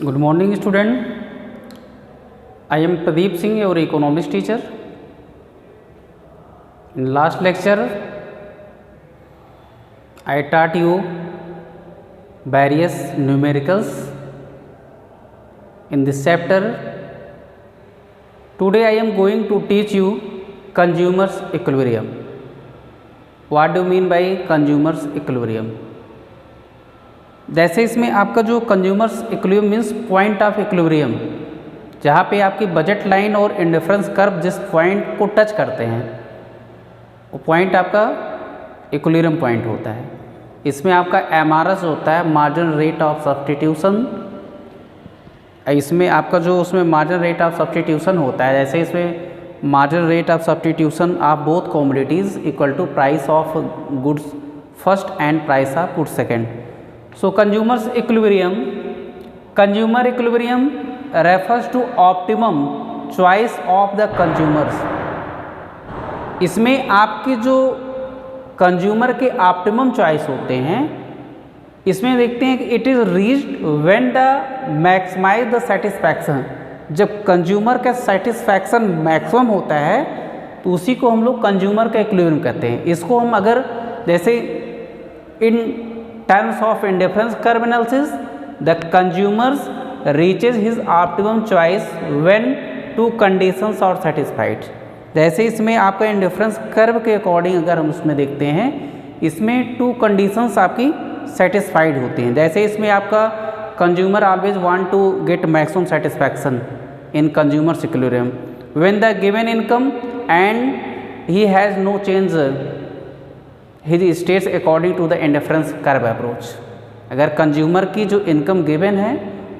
Good morning, student. I am Pradeep Singh, your economics teacher. In last lecture, I taught you various numericals. In this chapter, today I am going to teach you consumer's equilibrium. What do you mean by consumer's equilibrium? जैसे इसमें आपका जो consumers equilibrium means point of equilibrium, जहाँ पे आपकी budget line और indifference curve जिस point को टच करते हैं वो पॉइंट आपका इक्विलिब्रियम पॉइंट होता है। इसमें आपका एमआरएस होता है, मार्जिनल रेट ऑफ सब्स्टिट्यूशन। इसमें आपका जो उसमें मार्जिनल रेट ऑफ सब्स्टिट्यूशन होता है, जैसे इसमें marginal rate of substitution of both commodities equal to price of goods first and price of goods second. So consumers equilibrium, consumer equilibrium refers to optimum choice of the consumers। इसमें आपके जो consumer के optimum choice होते हैं, इसमें देखते हैं कि it is reached when the maximise the satisfaction. जब कंज्यूमर का सेटिस्फैक्शन मैक्सिमम होता है तो उसी को हम लोग कंज्यूमर का इक्विलिब्रियम कहते हैं। इसको हम अगर जैसे इन terms of indifference curve analysis, the consumers reaches his optimum choice when two conditions are satisfied। जैसे इसमें आपका इंडिफरेंस कर्व के अकॉर्डिंग अगर हम उसमें देखते हैं, इसमें टू कंडीशंस आपकी सेटिस्फाइड होती हैं। जैसे इसमें आपका consumer always want to get maximum satisfaction in consumers equilibrium when the given income and he has no change his status according to the indifference curve approach. अगर कंज्यूमर की जो income given है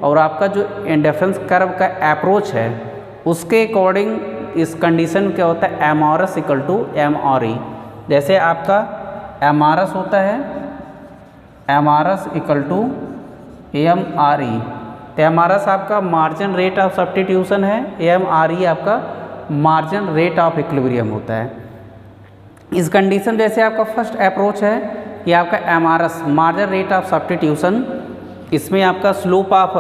और आपका जो इंडिफरेंस कर्व का approach है उसके अकॉर्डिंग इस कंडीशन क्या होता है, M R S equal to M R E. जैसे आपका एम आर एस होता है, M R S equal to M R E. तो एम आर एस आपका मार्जिन रेट ऑफ सब्स्टिट्यूशन है, एम आर ई आपका मार्जिन रेट ऑफ इक्विलिब्रियम होता है। इस कंडीशन जैसे आपका फर्स्ट अप्रोच है ये आपका MRS marginal rate of substitution, इसमें आपका स्लोप ऑफ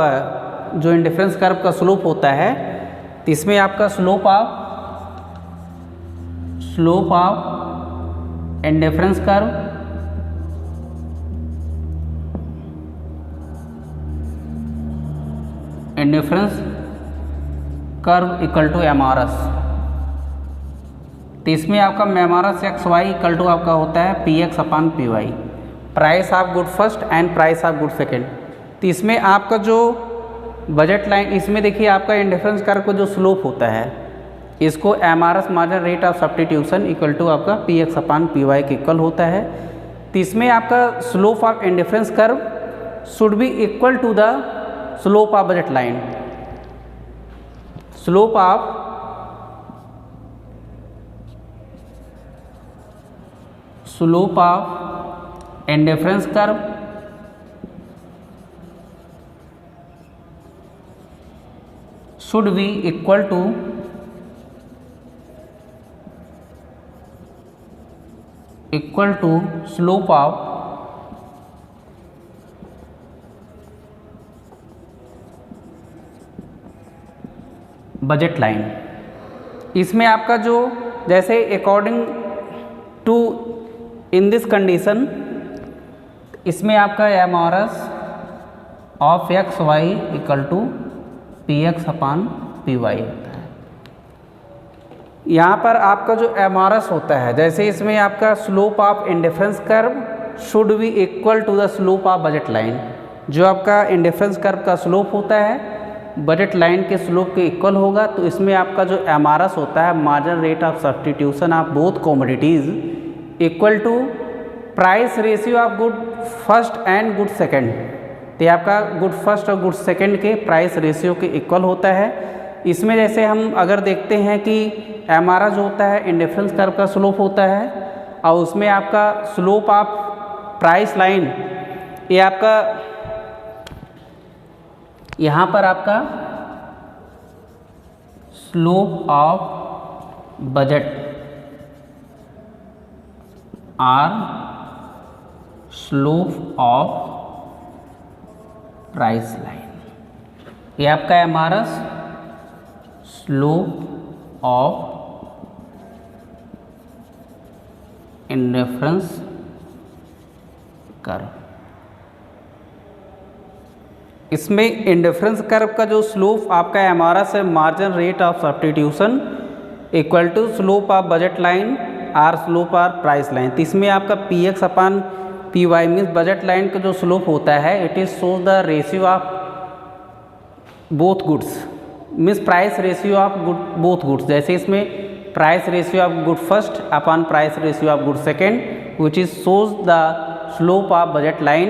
जो इंडिफरेंस कर्व का स्लोप होता है, तो इसमें आपका slope of indifference curve equal to MRS. तो इसमें आपका MRS X Y equal to आपका होता है P X upon P Y, price of good first and price of good second. तो इसमें आपका जो बजट लाइन, इसमें देखिए आपका इंडिफरेंस कर्व का जो स्लोप होता है इसको MRS marginal rate of substitution equal to आपका P X upon P Y के इक्वल होता है। तो इसमें आपका slope of indifference curve should be equal to the slope of budget line. Slope of indifference curve should be equal to slope of budget line. इसमें आपका जो जैसे according to in this condition, इसमें आपका M R S of X Y equal to P X upon P Y होता है। यहाँ पर आपका जो एम आर एस होता है, जैसे इसमें आपका slope of indifference curve should be equal to the slope of budget line. जो आपका इंडिफरेंस कर्व का स्लोप होता है बजट लाइन के स्लोप के इक्वल होगा। तो इसमें आपका जो एम आर एस होता है marginal rate of substitution of both commodities equal to price ratio of good first and good second. तो आपका गुड फर्स्ट और गुड सेकेंड के प्राइस रेशियो के इक्वल होता है। इसमें जैसे हम अगर देखते हैं कि एम आर एस जो होता है इंडिफरेंस कर्व का स्लोप होता है और उसमें आपका स्लोप ऑफ प्राइस लाइन, ये आपका यहाँ पर आपका slope of budget or slope of price line. ये आपका MRS slope of indifference curve. इसमें इंडिफरेंस कर्व का जो स्लोप आपका एमआरएस है, margin rate of substitution equal to slope of budget line or slope of price line. तो इसमें आपका P X upon P Y means budget line का जो स्लोप होता है, it is shows the ratio of both goods means price ratio of both goods. जैसे इसमें price ratio of good first upon price ratio of good second, which is shows the slope of budget line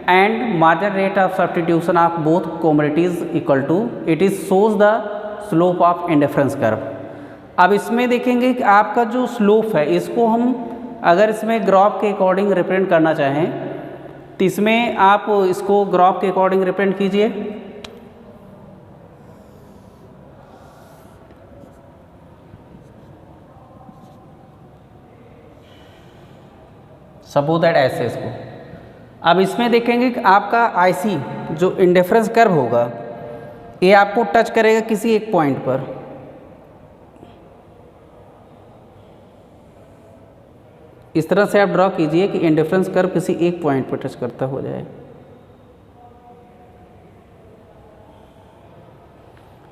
and margin rate of substitution of both commodities equal to it is shows the slope of indifference curve. अब इसमें देखेंगे कि आपका जो slope है, इसको हम अगर इसमें ग्राफ के अकॉर्डिंग रिप्रेजेंट करना चाहें तो इसमें आप इसको ग्राफ के अकॉर्डिंग रिप्रेजेंट कीजिए। सपोज दैट ऐसे इसको। अब इसमें देखेंगे कि आपका आईसी जो इंडिफरेंस कर्व होगा, ये आपको टच करेगा किसी एक पॉइंट पर। इस तरह से आप ड्रॉ कीजिए कि इंडिफरेंस कर्व किसी एक पॉइंट पर टच करता हो जाए,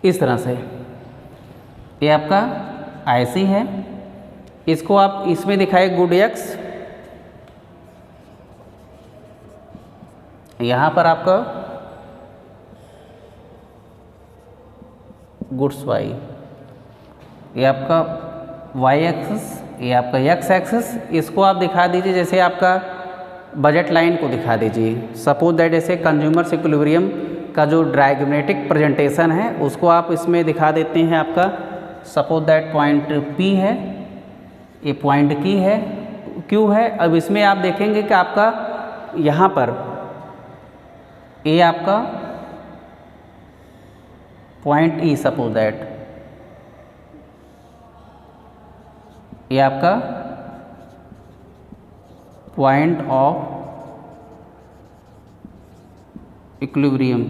इस तरह से। ये आपका आईसी है, इसको आप इसमें दिखाए गुड एक्स, यहाँ पर आपका गुड्स वाई, ये आपका वाई एक्सिस, ये आपका एक्स एक्सिस। इसको आप दिखा दीजिए जैसे आपका बजट लाइन को दिखा दीजिए। सपोज दैट जैसे कंज्यूमर इक्विलिब्रियम का जो डायग्रामेटिक प्रेजेंटेशन है उसको आप इसमें दिखा देते हैं। आपका सपोज दैट पॉइंट पी है, ये पॉइंट की है, क्यू है। अब इसमें आप देखेंगे कि आपका यहाँ पर ये आपका पॉइंट ई, सपोज दैट ये आपका पॉइंट ऑफ इक्विलिब्रियम,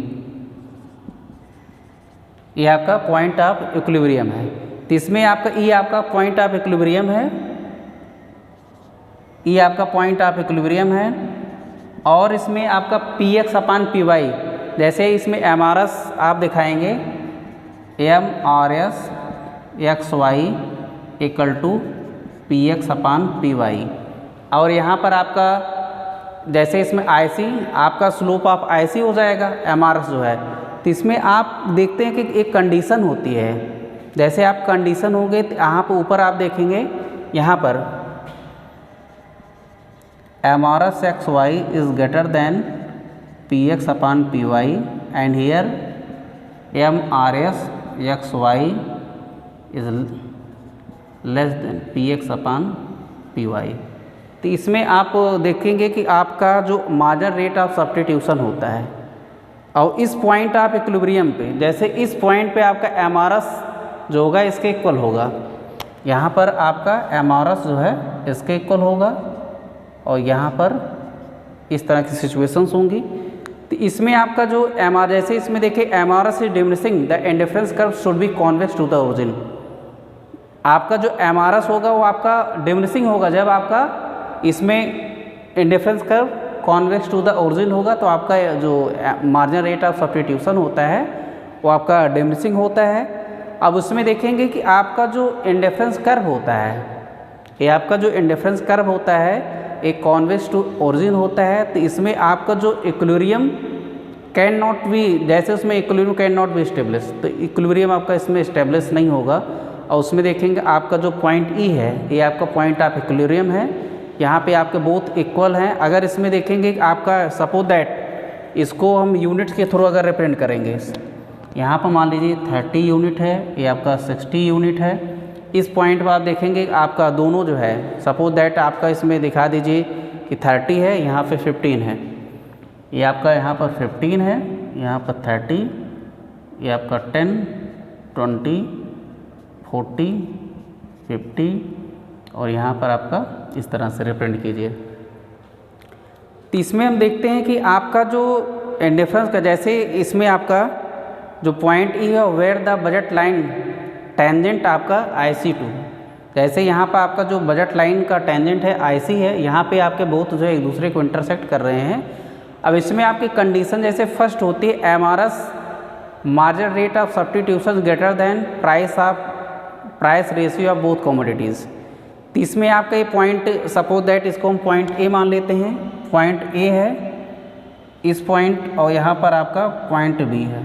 ये आपका पॉइंट ऑफ इक्विलिब्रियम है। तो इसमें आपका ई आपका पॉइंट ऑफ इक्विलिब्रियम है, ई आपका पॉइंट ऑफ इक्विलिब्रियम है। और इसमें आपका P X upon P Y, जैसे इसमें एम आर एस आप दिखाएंगे M R S X Y equal to P X upon P Y. और यहाँ पर आपका जैसे इसमें आई सी, आपका स्लोप ऑफ आई सी हो जाएगा एम आर एस जो है। तो इसमें आप देखते हैं कि एक कंडीशन होती है, जैसे आप कंडीशन होंगे तो यहाँ पर ऊपर आप देखेंगे यहाँ पर M R S X Y is greater than P X upon P Y and here M R S X Y is less than P X upon P Y. तो इसमें आप देखेंगे कि आपका जो मार्जिन रेट ऑफ सब्स्टिट्यूशन होता है और इस पॉइंट ऑफ इक्विलिब्रियम पे, जैसे इस पॉइंट पे आपका एम आर एस जो होगा इसके इक्वल होगा, यहाँ पर आपका एम आर एस जो है इसके इक्वल होगा और यहाँ पर इस तरह की सिचुएशंस होंगी। तो इसमें आपका जो एम आर, जैसे इसमें देखिए M R S is diminishing the indifference curve should be convex to the origin. आपका जो एम आर एस होगा वो आपका डिमिनिशिंग होगा जब आपका इसमें indifference curve convex to the origin होगा, तो आपका जो मार्जिन रेट ऑफ सब्स्टिट्यूशन होता है वो आपका डिमिनिशिंग होता है। अब उसमें देखेंगे कि आपका जो इंडिफरेंस कर्व होता है, ये आपका जो इंडिफरेंस कर्व होता है एक कॉन्वेक्स टू ओरिजिन होता है। तो इसमें आपका जो इक्विलिब्रियम कैन नॉट बी, जैसे उसमें equilibrium can not be establish, तो इक्विलिब्रियम आपका इसमें स्टेब्लिश नहीं होगा। और उसमें देखेंगे आपका जो पॉइंट ई है ये आपका पॉइंट ऑफ इक्विलिब्रियम है, यहाँ पे आपके बोथ इक्वल हैं। अगर इसमें देखेंगे कि आपका सपोज दैट इसको हम यूनिट्स के थ्रू अगर रिप्रेजेंट करेंगे, यहाँ पर मान लीजिए 30 यूनिट है, ये आपका 60 यूनिट है। इस पॉइंट पर आप देखेंगे आपका दोनों जो है, सपोज दैट आपका इसमें दिखा दीजिए कि 30 है, यहाँ पे 15 है, ये आपका यहाँ पर 15 है, यहाँ पर 30, ये आपका 10, 20, 40, 50 और यहाँ पर आपका इस तरह से रिप्रेजेंट कीजिए। तो इसमें हम देखते हैं कि आपका जो इंडिफरेंस का, जैसे इसमें आपका जो पॉइंट ई है where the budget line tangent आपका IC2, जैसे यहाँ पर आपका जो बजट लाइन का टेंजेंट है IC है, यहाँ पे आपके बोथ जो एक दूसरे को इंटरसेक्ट कर रहे हैं। अब इसमें आपकी कंडीशन जैसे फर्स्ट होती है MRS margin rate of substitution greater than price ratio of both commodities. तो इसमें आपका ये पॉइंट, सपोज दैट इसको हम पॉइंट ए मान लेते हैं, पॉइंट ए है इस पॉइंट और यहाँ पर आपका पॉइंट बी है।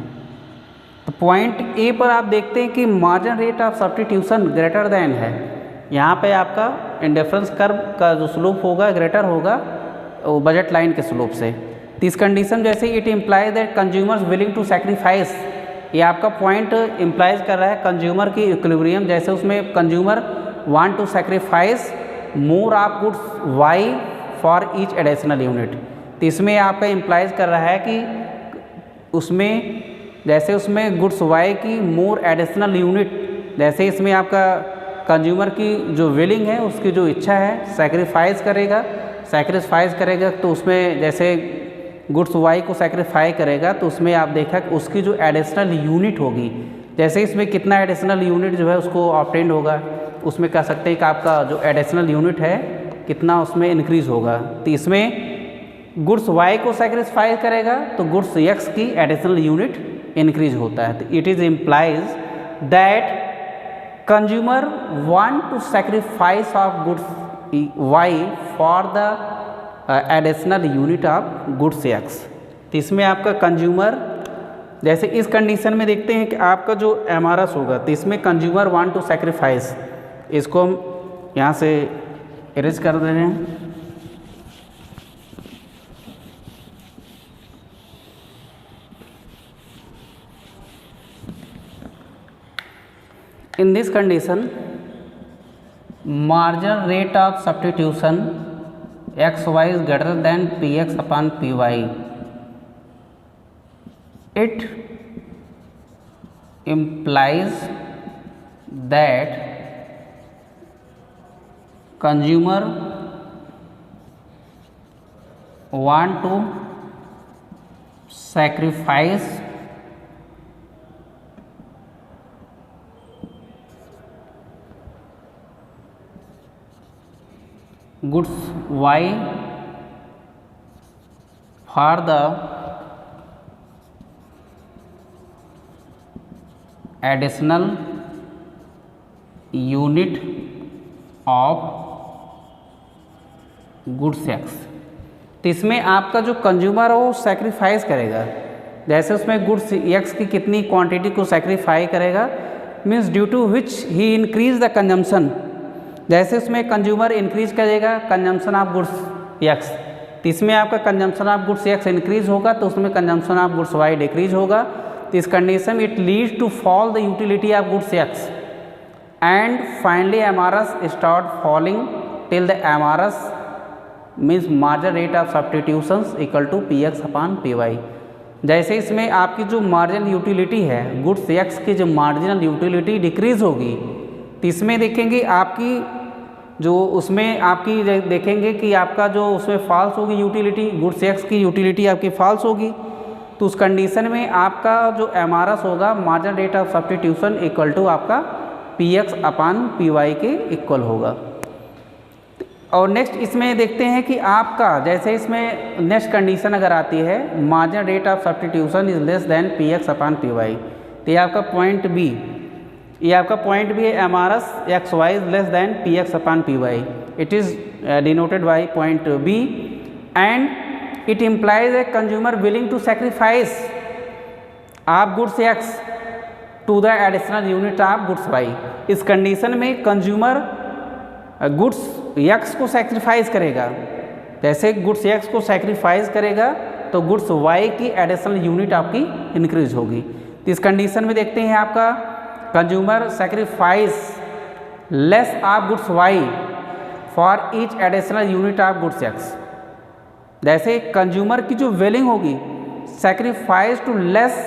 तो पॉइंट ए पर आप देखते हैं कि margin rate of substitution greater than है, यहाँ पे आपका इंडिफरेंस कर्व का जो स्लोप होगा ग्रेटर होगा वो बजट लाइन के स्लोप से। तो इस कंडीशन जैसे it implies that consumers willing to sacrifice, ये आपका पॉइंट इम्प्लाइज कर रहा है कंज्यूमर की इक्विलिब्रियम, जैसे उसमें consumer want to sacrifice more of goods Y for each additional unit. तो इसमें आपका इम्प्लाइज कर रहा है कि उसमें जैसे उसमें गुड्स वाई की मोर एडिशनल यूनिट, जैसे इसमें आपका कंज्यूमर की जो विलिंग है उसकी जो इच्छा है सेक्रीफाइस करेगा तो उसमें जैसे गुड्स वाई को सेक्रीफाई करेगा तो उसमें आप देखा कि उसकी जो एडिशनल यूनिट होगी, जैसे इसमें कितना एडिशनल यूनिट जो है उसको ऑब्टेंड होगा, उसमें कह सकते हैं कि आपका जो एडिशनल यूनिट है कितना उसमें इंक्रीज़ होगा। तो इसमें गुड्स वाई को सेक्रीफाई करेगा तो गुड्स एक्स की एडिशनल यूनिट इंक्रीज होता है। तो it is implies that consumer want to sacrifice of goods Y for the additional unit of goods X. तो इसमें आपका कंज्यूमर जैसे इस कंडीशन में देखते हैं कि आपका जो MRS होगा तो इसमें कंज्यूमर वांट टू सेक्रीफाइस, इसको हम यहाँ से इरेज कर दे रहे हैं। In this condition, marginal rate of substitution xy is greater than px upon py. It implies that consumer want to sacrifice goods y for the additional unit of goods X. तो इसमें आपका जो consumer है वो sacrifice करेगा, जैसे उसमें goods X की कितनी क्वांटिटी को सेक्रीफाई करेगा, means due to which he increase the consumption, जैसे उसमें कंज्यूमर इंक्रीज करेगा कंजम्पशन ऑफ गुड्स एक्स, तो इसमें आपका consumption of goods X increase होगा तो उसमें consumption of goods Y decrease होगा। तो इस condition it leads to fall the utility of goods X and finally MRS start falling till the MRS means margin rate of substitutions equal to px upon py। जैसे इसमें आपकी जो marginal utility है goods X की जो marginal utility decrease होगी, तो इसमें देखेंगे आपकी जो उसमें आपकी देखेंगे कि आपका जो उसमें फॉल्स होगी यूटिलिटी, गुड्स एक्स की यूटिलिटी आपकी फॉल्स होगी। तो उस कंडीशन में आपका जो MRS होगा margin rate of substitution equal to आपका px अपॉन py के इक्वल होगा। और नेक्स्ट इसमें देखते हैं कि आपका जैसे इसमें नेक्स्ट कंडीशन अगर आती है margin rate of substitution is less than px upon py, तो ये आपका पॉइंट बी, ये आपका पॉइंट भी है MRS xy is less than px upon py, it is denoted by point B and it implies a consumer willing to sacrifice of goods X to the additional unit of goods Y. इस condition में consumer goods X को sacrifice करेगा, जैसे goods X को sacrifice करेगा तो goods Y की additional unit आपकी इंक्रीज होगी। तो इस कंडीशन में देखते हैं आपका consumer sacrifice less of goods Y for each additional unit of goods X, जैसे कंज्यूमर की जो वेलिंग होगी sacrifice to less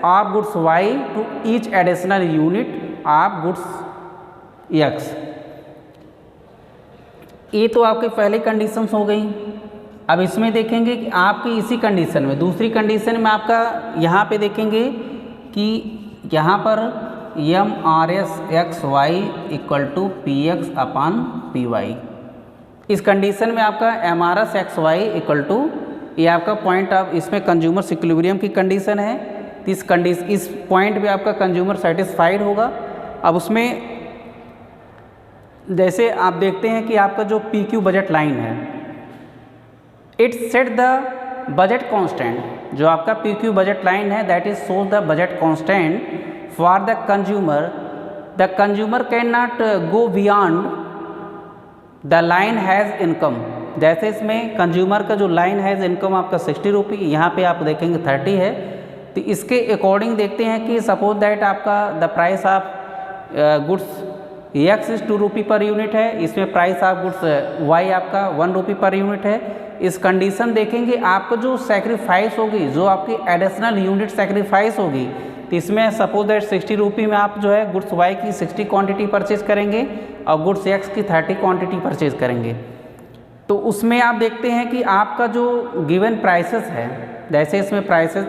of goods Y to each additional unit of goods X. ये तो आपकी पहली कंडीशंस हो गई। अब इसमें देखेंगे कि आपकी इसी कंडीशन में दूसरी कंडीशन में आपका यहाँ पे देखेंगे कि यहाँ पर M R S X Y equal to P X upon P Y. इस कंडीशन में आपका M R S X Y equal to, ये आपका पॉइंट ऑफ, इसमें कंज्यूमर इक्विलिब्रियम की कंडीशन है, तो इस पॉइंट पे आपका कंज्यूमर सेटिस्फाइड होगा। अब उसमें जैसे आप देखते हैं कि आपका जो पी क्यू बजट लाइन है, it set the budget constant, जो आपका पी क्यू बजट लाइन है that is shows the budget constant for the consumer can not go beyond the line has income. जैसे इसमें कंज्यूमर का जो line has income आपका 60 रुपी, यहाँ पे आप देखेंगे 30 है, तो इसके अकॉर्डिंग देखते हैं कि सपोज दैट आपका the price of goods x is 2 rupee per unit है, इसमें प्राइस ऑफ गुड्स वाई आपका 1 रुपी पर यूनिट है। इस कंडीशन देखेंगे आपको जो सेक्रीफाइस होगी, जो आपकी एडिशनल यूनिट सेक्रीफाइस होगी, तो इसमें सपोज दैट 60 रुपी में आप जो है गुड्स वाई की 60 क्वांटिटी परचेज करेंगे और गुड्स एक्स की 30 क्वांटिटी परचेज करेंगे। तो उसमें आप देखते हैं कि आपका जो गिवन प्राइसेस है, जैसे इसमें प्राइसेस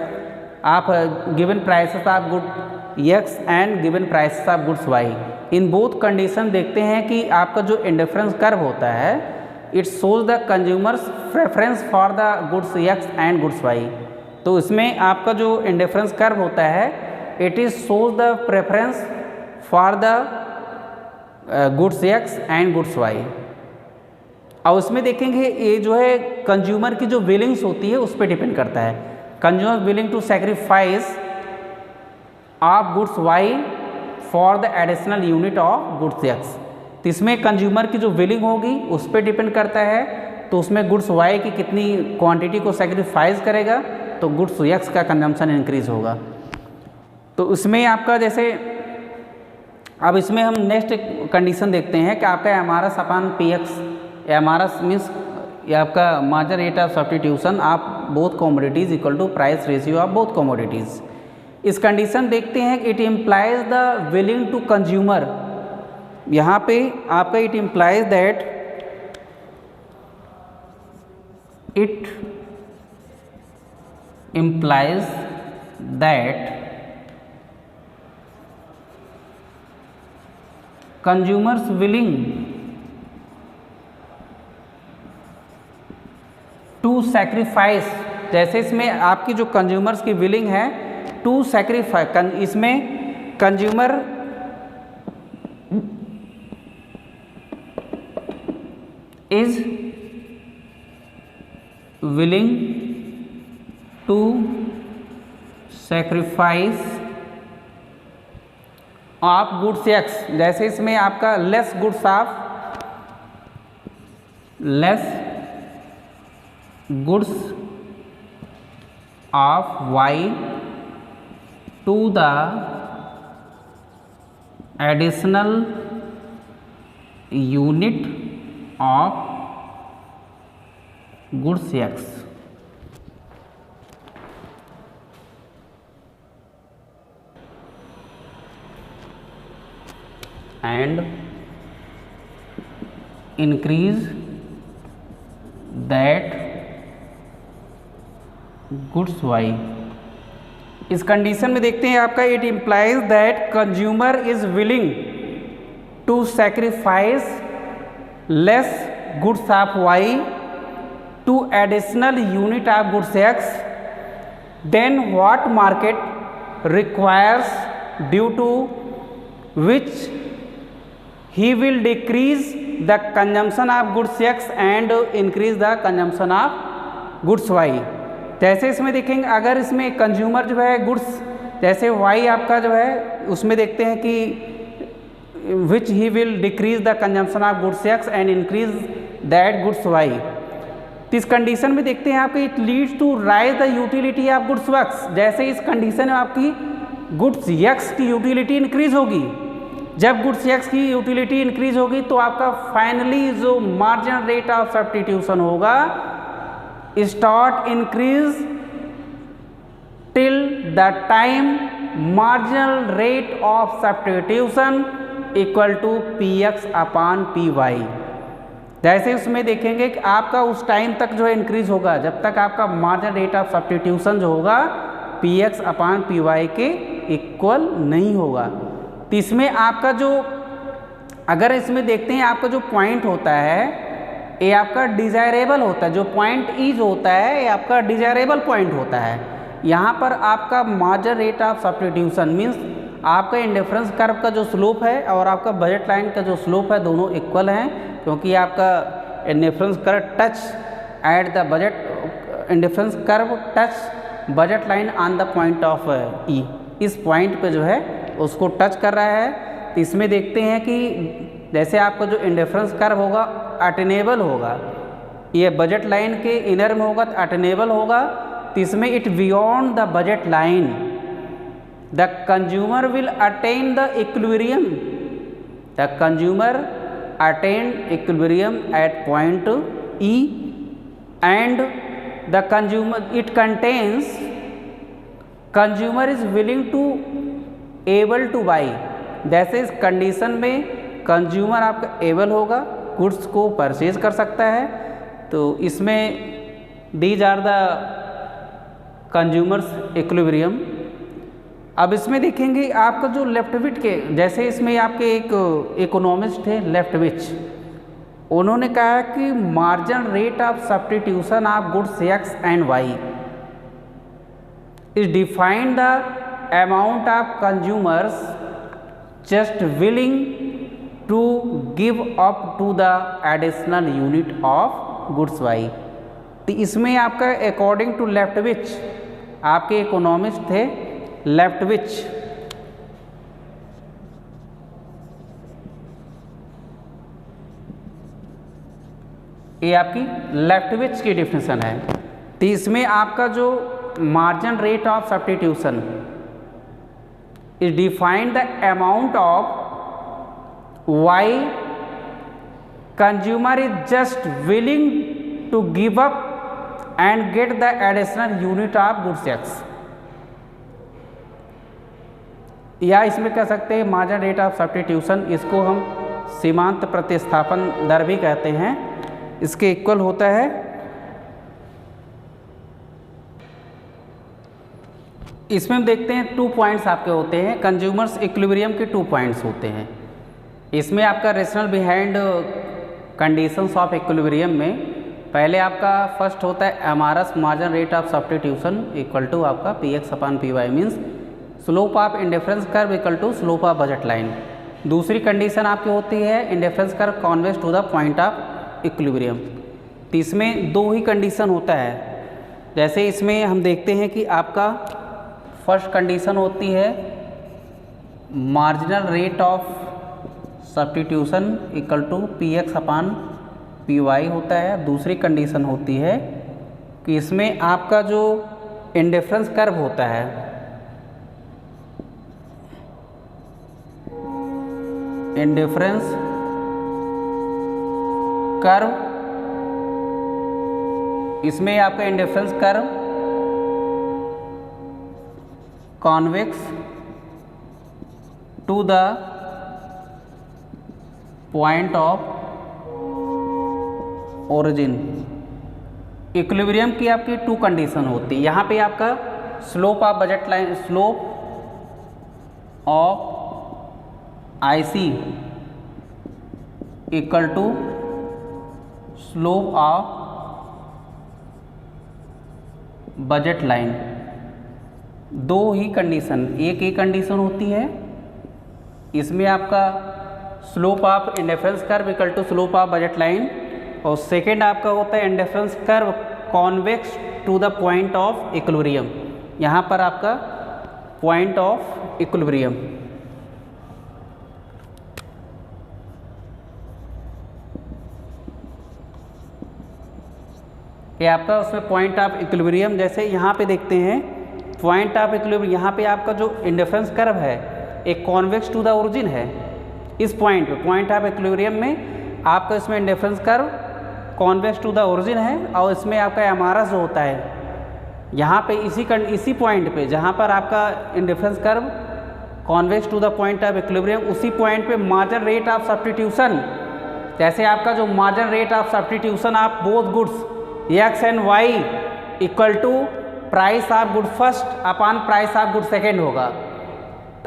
आप given prices of good X and given prices of goods Y, in both condition देखते हैं कि आपका जो इंडिफरेंस कर्व होता है, it shows the consumers preference for the goods X and goods Y. तो इसमें आपका जो इंडिफरेंस कर्व होता है, it is shows the preference for the goods X and goods Y. और उसमें देखेंगे ये जो है कंज्यूमर की जो बिलिंग्स होती है उस पर डिपेंड करता है। Consumer willing to sacrifice of goods Y for the additional unit of goods X. तो इसमें कंज्यूमर की जो बिलिंग होगी उस पर डिपेंड करता है, तो उसमें गुड्स वाई की कितनी क्वांटिटी को सेक्रीफाइस करेगा तो गुड्स एक्स का कंजम्पशन इंक्रीज होगा। तो उसमें आपका जैसे अब इसमें हम नेक्स्ट कंडीशन देखते हैं कि आपका M R S upon P X, M R S means ये आपका margin rate of substitution of both commodities equal to price ratio of both commodities. इस कंडीशन देखते हैं कि it implies the willing to consumer, यहाँ पे आपका it implies that it implies that consumers willing to sacrifice, जैसे इसमें आपकी जो कंज्यूमर्स की विलिंग है टू सैक्रिफाइस, इसमें consumer is willing to sacrifice of goods X, जैसे इसमें आपका less goods of Y to the additional unit of goods X। and increase that goods Y। इस कंडीशन में देखते हैं आपका it implies that consumer is willing to sacrifice less goods of Y to additional unit of goods X than what market requires due to which he will decrease the consumption of goods X and increase the consumption of goods Y. जैसे इसमें देखेंगे अगर इसमें consumer जो है goods जैसे Y आपका जो है उसमें देखते हैं कि which he will decrease the consumption of goods X and increase that goods Y। तो इस कंडीशन में देखते हैं आपके it leads to rise the utility of goods X। जैसे इस कंडीशन में आपकी गुड्स X की यूटिलिटी इंक्रीज होगी, जब गुड्स X की यूटिलिटी इंक्रीज होगी तो आपका फाइनली जो मार्जिनल रेट ऑफ सब्स्टिट्यूशन होगा start increase till the time marginal rate of substitution equal to P X upon P Y. जैसे उसमें देखेंगे कि आपका उस टाइम तक जो है इंक्रीज होगा जब तक आपका मार्जिनल रेट ऑफ सब्स्टिट्यूशन जो होगा P X upon P Y के इक्वल नहीं होगा। तो इसमें आपका जो, अगर इसमें देखते हैं आपका जो पॉइंट होता है ये आपका डिज़ायरेबल होता है, जो पॉइंट ईज होता है ये आपका डिज़ायरेबल पॉइंट होता है। यहाँ पर आपका margin rate of substitution means आपका इंडिफरेंस कर्व का जो स्लोप है और आपका बजट लाइन का जो स्लोप है दोनों इक्वल हैं, क्योंकि आपका indifference curve touch at the budget, indifference curve touch budget line on the point of E, इस पॉइंट पे जो है उसको टच कर रहा है। तो इसमें देखते हैं कि जैसे आपका जो इंडिफरेंस कर्व होगा अटेनेबल होगा, ये बजट लाइन के इनर में होगा तो अटेनेबल होगा। तो इसमें it beyond the budget line the consumer will attain the equilibrium, the consumer attain equilibrium at point E and the consumer it contains consumer is willing to able to buy. जैसे इस condition में consumer आपका able होगा, goods को purchase कर सकता है। तो इसमें these are the consumers equilibrium. अब इसमें देखेंगे आपका जो लेफ्टविच के, जैसे इसमें आपके एक इकोनॉमिस्ट थे लेफ्टविच, उन्होंने कहा कि margin rate of substitution of goods X and Y is defined the amount of consumers just willing to give up to the additional unit of goods Y. तो इसमें आपका अकॉर्डिंग टू लेफ्टविच, आपके इकोनॉमिस्ट थे लेफ्टविच, ये आपकी लेफ्टविच की डिफिनेशन है। तो इसमें आपका जो margin rate of substitution is defined the amount of Y consumer is just willing to give up and get the additional unit of goods X, या इसमें कह सकते हैं मार्जिन रेट ऑफ सब्स्टिट्यूशन, इसको हम सीमांत प्रतिस्थापन दर भी कहते हैं, इसके इक्वल होता है। इसमें हम देखते हैं 2 पॉइंट्स आपके होते हैं, कंज्यूमर्स इक्विलिब्रियम के 2 पॉइंट्स होते हैं। इसमें आपका rational behind conditions of equilibrium में पहले आपका फर्स्ट होता है MRS margin rate of substitution equal to आपका P X upon P Y means slope of indifference curve equal to slope of budget line. दूसरी कंडीशन आपकी होती है indifference curve convex to the point of equilibrium. तो इसमें 2 ही condition होता है। जैसे इसमें हम देखते हैं कि आपका फर्स्ट कंडीशन होती है marginal rate of substitution equal to P X upon P Y होता है। दूसरी कंडीशन होती है कि इसमें आपका जो इंडिफरेंस कर्व होता है, इंडिफरेंस कर्व, इसमें आपका indifference curve convex to the point of origin. Equilibrium की आपकी 2 कंडीशन होती है। यहाँ पे आपका slope of budget line, slope of IC equal to slope of budget line. 2 ही कंडीशन, एक ही कंडीशन होती है। इसमें आपका slope of indifference curve equal to slope of budget line, और सेकेंड आपका होता है indifference curve convex to the point of equilibrium. यहाँ पर आपका पॉइंट ऑफ इक्विलिब्रियम। ये आपका उसमें पॉइंट ऑफ इक्विलिब्रियम, जैसे यहाँ पे देखते हैं पॉइंट ऑफ इक्विलिब्रियम, यहाँ पे आपका जो इंडिफरेंस कर्व है एक कॉन्वेक्स टू द ओरिजिन है। इस पॉइंट पे पॉइंट ऑफ इक्विलिब्रियम में आपका इसमें indifference curve convex to the origin है, और इसमें आपका एमआरएस जो होता है यहाँ पे इसी पॉइंट पे जहाँ पर आपका indifference curve convex to the point of equilibrium, उसी पॉइंट पे मार्जिन रेट ऑफ सब्स्टिट्यूशन, जैसे आपका जो margin rate of substitution of both goods X and Y equal to price of good first upon price of good second होगा।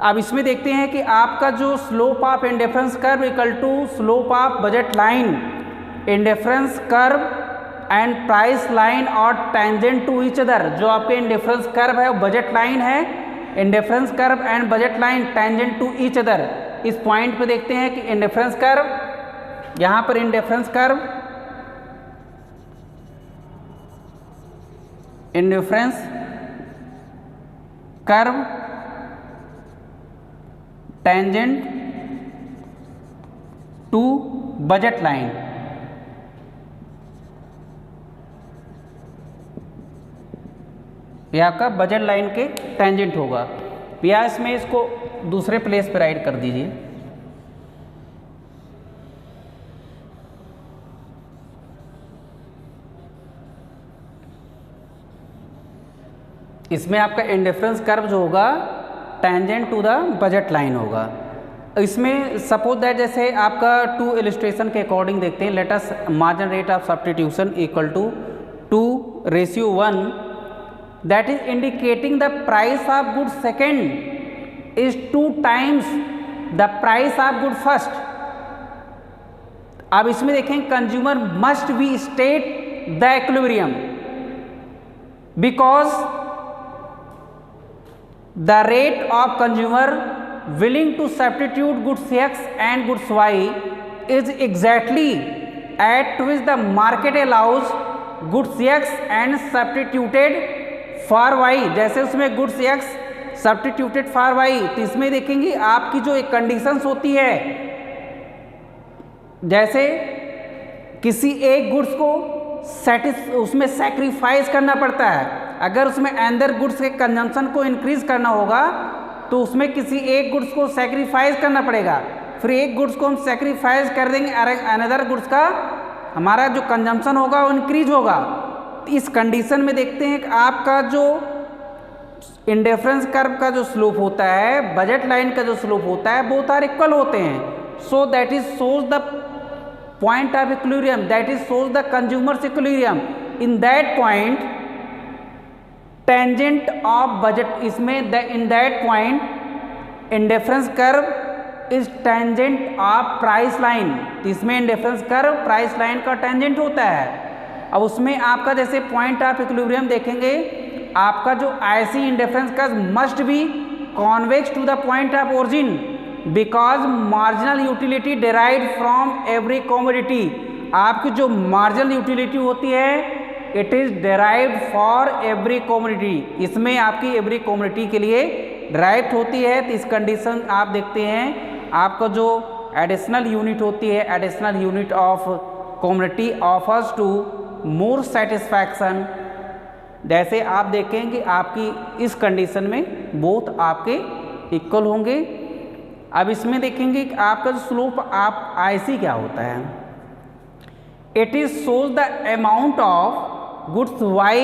अब इसमें देखते हैं कि आपका जो slope of indifference curve equal to slope of budget line, indifference curve and price line और tangent to each other. जो आपके इंडिफरेंस कर्व है वो बजट लाइन है, indifference curve and budget line tangent to each other. इस point पे देखते हैं कि इंडिफरेंस कर्व, यहाँ पर indifference curve, indifference curve tangent to budget line, यह आपका बजट लाइन के टेंजेंट होगा। या इसमें इसको दूसरे प्लेस पर राइट कर दीजिए। इसमें आपका इंडिफरेंस कर्व जो होगा tangent to the budget line होगा। इसमें सपोज दैट जैसे आपका टू इलस्ट्रेशन के अकॉर्डिंग देखते हैं, let us margin rate of substitution equal to 2:1, that is indicating the price of good second is 2 times the price of good first. अब इसमें देखें consumer must be state the equilibrium because the rate of consumer willing to substitute goods X and goods Y is exactly at which the market allows goods X and substituted for Y। जैसे उसमें goods X substituted for Y, तो इसमें देखेंगे आपकी जो एक conditions होती है, जैसे किसी एक गुड्स को उसमें सैक्रिफाइस करना पड़ता है। अगर उसमें अंदर गुड्स के कंजम्पशन को इंक्रीज करना होगा तो उसमें किसी एक गुड्स को सैक्रिफाइस करना पड़ेगा, फिर एक गुड्स को हम सैक्रिफाइस कर देंगे, अनदर गुड्स का हमारा जो कंजम्पशन होगा वो इंक्रीज होगा। इस कंडीशन में देखते हैं कि आपका जो इंडिफरेंस कर्व का जो स्लोप होता है, बजट लाइन का जो स्लोप होता है, बोथ आर इक्वल होते हैं। So that is shows the point of equilibrium, that is shows the consumers equilibrium. In that point tangent of budget, इसमें in that point indifference curve is tangent of price line, इसमें indifference curve price line का tangent होता है। अब उसमें आपका जैसे point of equilibrium देखेंगे, आपका जो IC indifference curve must be convex to the point of origin because marginal utility derived from every commodity. आपकी जो मार्जिनल यूटिलिटी होती है it is derived for every commodity, इसमें आपकी एवरी कमोडिटी के लिए डिराइव्ड होती है। तो इस कंडीशन आप देखते हैं आपका जो एडिशनल यूनिट होती है, additional unit of commodity offers to more satisfaction. जैसे आप देखेंगे आपकी इस कंडीशन में बोथ आपके इक्वल होंगे। अब इसमें देखेंगे कि आपका जो स्लोप आप आईसी क्या होता है, it is shows the amount of goods Y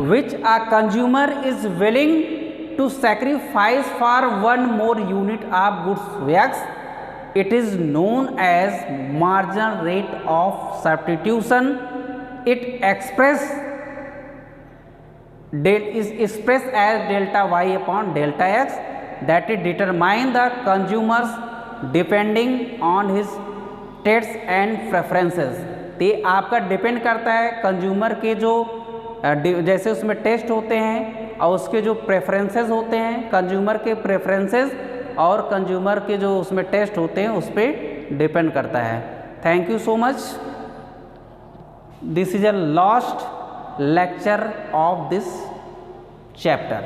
which a consumer is willing to sacrifice for one more unit of goods X. It is known as marginal rate of substitution. It is expressed as delta Y upon delta X, that it determine the consumers depending on his tastes and preferences। तो ये आपका depend करता है consumer के जो जैसे उसमें test होते हैं और उसके जो प्रेफरेंसेस होते हैं, कंज्यूमर के प्रेफरेंसेस और कंज्यूमर के जो उसमें टेस्ट होते हैं उस पर डिपेंड करता है। Thank you so much. This is a last lecture of this chapter.